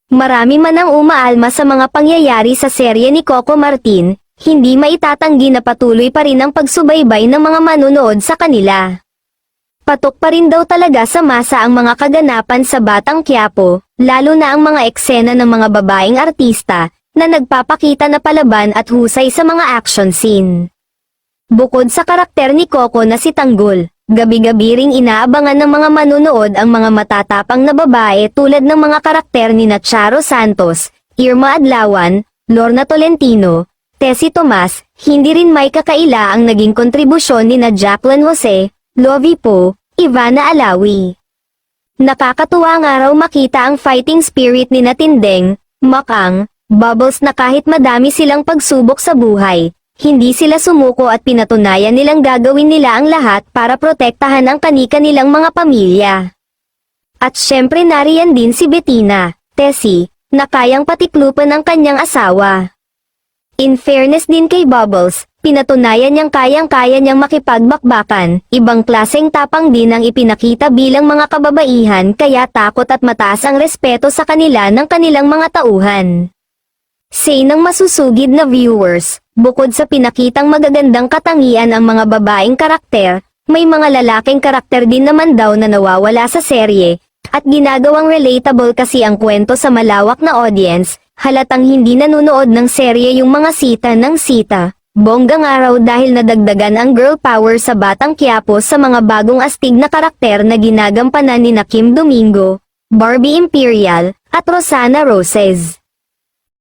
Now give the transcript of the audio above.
Marami man ang umaalma sa mga pangyayari sa serye ni Coco Martin, hindi maitatanggi na patuloy pa rin ang pagsubaybay ng mga manonood sa kanila. Patok pa rin daw talaga sa masa ang mga kaganapan sa Batang Quiapo, lalo na ang mga eksena ng mga babaeng artista, na nagpapakita na palaban at husay sa mga action scene. Bukod sa karakter ni Coco na si Tanggol, gabi-gabi ring inaabangan ng mga manunood ang mga matatapang na babae tulad ng mga karakter ni Charo Santos, Irma Adlawan, Lorna Tolentino, Tessie Tomas. Hindi rin may kakaila ang naging kontribusyon ni Jacqueline Jose, Lovie Po, Ivana Alawi. Nakakatuwa nga raw makita ang fighting spirit ni Tindeng, Makang, Bubbles na kahit madami silang pagsubok sa buhay, hindi sila sumuko at pinatunayan nilang gagawin nila ang lahat para protektahan ang kani-kanilang mga pamilya. At syempre nariyan din si Bettina, Tessie, na kayang patiklupan ang kanyang asawa. In fairness din kay Bubbles, pinatunayan niyang kayang-kaya niyang makipagbakbakan, ibang klaseng tapang din ang ipinakita bilang mga kababaihan kaya takot at mataas ang respeto sa kanila ng kanilang mga tauhan. Say ng masusugid na viewers, bukod sa pinakitang magagandang katangian ang mga babaeng karakter, may mga lalaking karakter din naman daw na nawawala sa serye, at ginagawang relatable kasi ang kwento sa malawak na audience, halatang hindi nanonood ng serye yung mga sita ng sita. Bongga nga raw dahil nadagdagan ang girl power sa Batang Quiapo sa mga bagong astig na karakter na ginagampanan ni Kim Domingo, Barbie Imperial, at Rosana Roses.